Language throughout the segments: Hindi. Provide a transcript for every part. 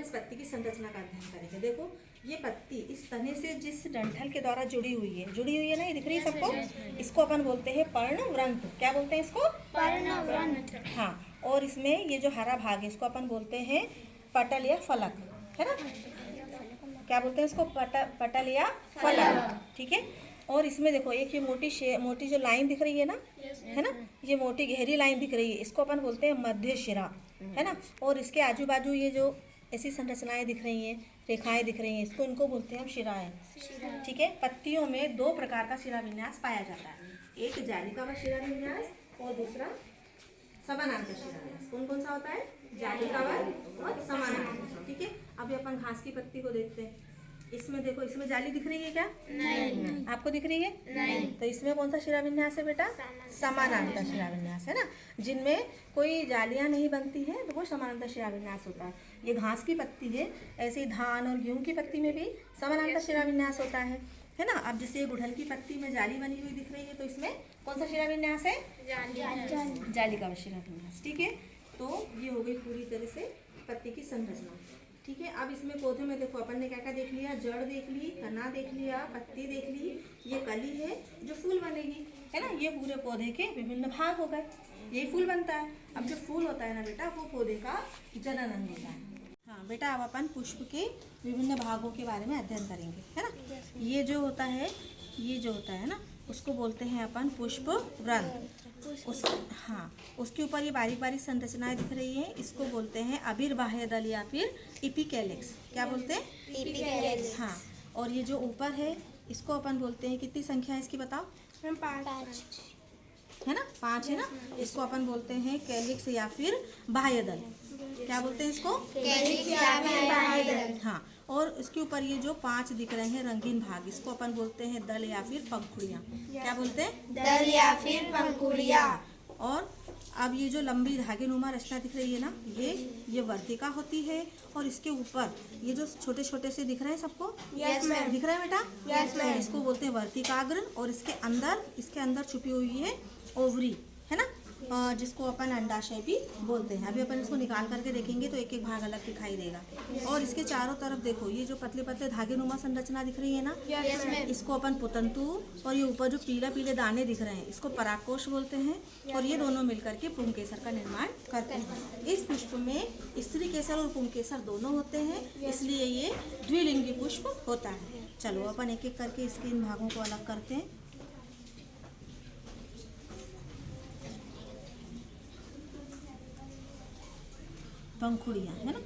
इस पत्ती की संरचना का अध्ययन करेंगे। देखो ये पत्ती इस तने से जिस डंठल के द्वारा जुड़ी हुई है ना, ये दिख रही है सबको। इसको अपन बोलते हैं पर्णवृंत। क्या बोलते हैं इसको? पर्णवृंत। हाँ, और इसमें ये जो हरा भाग है इसको अपन बोलते हैं पटल या फलक, है ना। क्या बोलते हैं इसको? पटल या फलक, ठीक है। और इसमें देखो एक ये मोटी जो लाइन दिख रही है ना, है ना, ये मोटी गहरी लाइन दिख रही है, इसको अपन बोलते हैं मध्य शिरा, है ना। और इसके आजू बाजू ये जो ऐसी संरचनाएं दिख रही हैं, रेखाएं दिख रही हैं, इनको बोलते हैं हम शिराएं, ठीक है। पत्तियों में दो प्रकार का शिरा विन्यास पाया जाता है, एक जालिका व शिरा विन्यास और दूसरा समानांतर शिरा विन्यास। कौन कौन सा होता है? जालिका और समानांतर, ठीक है। अभी अपन घास की पत्ती को देखते हैं। इसमें देखो, इसमें जाली दिख रही है क्या? नहीं। आपको दिख रही है? नहीं। तो इसमें कौन सा शिरा विन्यास है बेटा? समानांतर शिरा विन्यास, है ना। जिनमें कोई जालियां नहीं बनती हैं तो वो समानांतर शिरा विन्यास होता है। ये घास की पत्ती है, ऐसे ही धान और गेहूं की पत्ती में भी समानांतर शिरा विन्यास होता है ना। अब जैसे गुड़हल की पत्ती में जाली बनी हुई दिख रही है, तो इसमें कौन सा शिरा विन्यास है? जालिका शिरा विन्यास, ठीक है। तो ये हो गई पूरी तरह से पत्ती की संरचना, ठीक है। अब इसमें पौधे में देखो अपन ने क्या क्या देख लिया? जड़ देख ली, तना देख लिया, पत्ती देख ली, ये कली है जो फूल बनेगी, है ना। ये पूरे पौधे के विभिन्न भाग हो गए, यही फूल बनता है। अब जो फूल होता है ना बेटा, वो पौधे का जनन अंग होता है। हाँ बेटा, अब अपन पुष्प के विभिन्न भागों के बारे में अध्ययन करेंगे, है ना। ये जो होता है ना, उसको बोलते हैं अपन पुष्प व्रंत। उसके ऊपर ये बारीक बारीक संरचनाएं दिख रही है, इसको बोलते हैं अबिर्बाह्य दल या फिर एपिकैलिक्स। क्या बोलते हैं? एपिकैलिक्स। हाँ, और ये जो ऊपर है इसको अपन बोलते हैं, कितनी संख्या है इसकी बताओ? 5 है ना, 5 है ना। इसको अपन बोलते हैं कैलिक्स या फिर बाह्य दल। क्या बोलते हैं इसको? कैलिक्स या फिर बाह्य दल। हाँ, और इसके ऊपर ये जो 5 दिख रहे हैं रंगीन भाग, इसको अपन बोलते हैं दल या फिर पंखुड़ियाँ। क्या बोलते हैं? दल या फिर पंखुड़ियाँ। और अब ये जो लंबी धागेनुमा रचना दिख रही है ना, ये वर्तिका होती है। और इसके ऊपर ये जो छोटे छोटे से दिख रहे हैं सबको, यस मैम। दिख रहा है बेटा? Yes ma'am. इसको बोलते हैं वर्तिकाग्र। और इसके अंदर छुपी हुई है ओवरी, है ना, जिसको अपन अंडाशय भी बोलते हैं। अभी अपन इसको निकाल करके देखेंगे तो एक एक भाग अलग दिखाई देगा। और इसके चारों तरफ देखो, ये जो पतले पतले धागेनुमा संरचना दिख रही है ना, यस मैम। इसको अपन पुतंतु, और ये ऊपर जो पीले पीले दाने दिख रहे हैं इसको परागकोश बोलते हैं। और ये दोनों मिलकर के पुंकेसर का निर्माण करते हैं। इस पुष्प में स्त्री केसर और पुंकेसर दोनों होते हैं, इसलिए ये द्विलिंगी पुष्प होता है। चलो अपन एक एक करके इसके इन भागों को अलग करते हैं। पंखुड़ियाँ, है ना।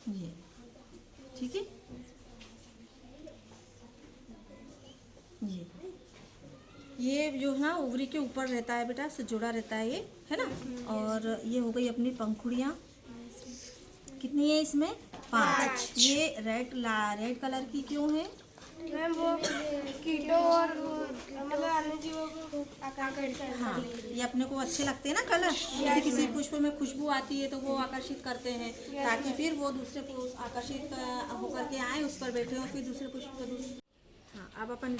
ये ठीक है, ये जो है ना ओवरी के ऊपर रहता है बेटा, से जुड़ा रहता है ये, है ना। और ये हो गई अपनी पंखुड़ियाँ। कितनी है इसमें? 5। ये रेड कलर की क्यों है? मैम वो कीटों और मतलब अन्य जीवों को आकर्षित करते हैं। हाँ, ये अपने को अच्छे लगते हैं ना कलर। जैसे किसी पुष्प में खुशबू आती है तो वो आकर्षित करते हैं, ताकि फिर वो दूसरे को आकर्षित होकर के आए, उस पर बैठे हो, फिर दूसरे पुष्प को हाँ, अब अपन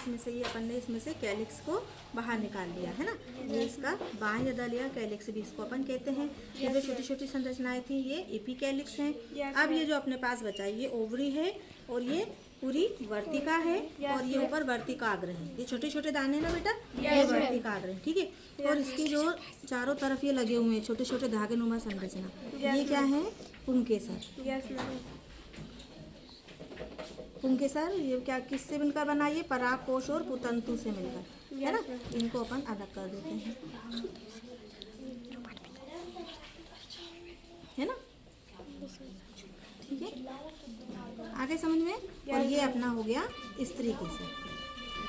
अपन ने इसमें से कैलिक्स को बाहर निकाल लिया, है ना। ये इसका बाह्य दल या कैलिक्स भी इसको अपन कहते हैं। ये जो छोटी छोटी संरचनाएं थी ये एपिकैलिक्स हैं। अब ये जो अपने पास बचा है ये ओवरी है, और ये पूरी वर्तिका है, और ये ऊपर वर्तिकाग्र है। ये छोटे छोटे दाने ना बेटा, ये वर्तिकाग्र है, ठीक है। और इसकी जो चारों तरफ ये लगे हुए हैं छोटे छोटे धागेनुमा संरचना, ये क्या है? पुंकेसर। पुंकेसर ये क्या किससे मिलकर बना? ये परागकोश और पुतंतु से मिलकर, है ना। इनको अपन अलग कर देते हैं, है ना, ठीक है। आगे समझ में? और ये अपना हो गया इस तरीके से,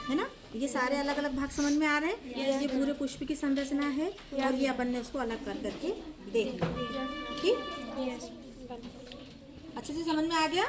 है ना। ये सारे अलग अलग भाग समझ में आ रहे हैं। ये पूरे पुष्प की संरचना है, और ये अपन ने उसको अलग कर करके देख लिया, ठीक। अच्छे से समझ में आ गया?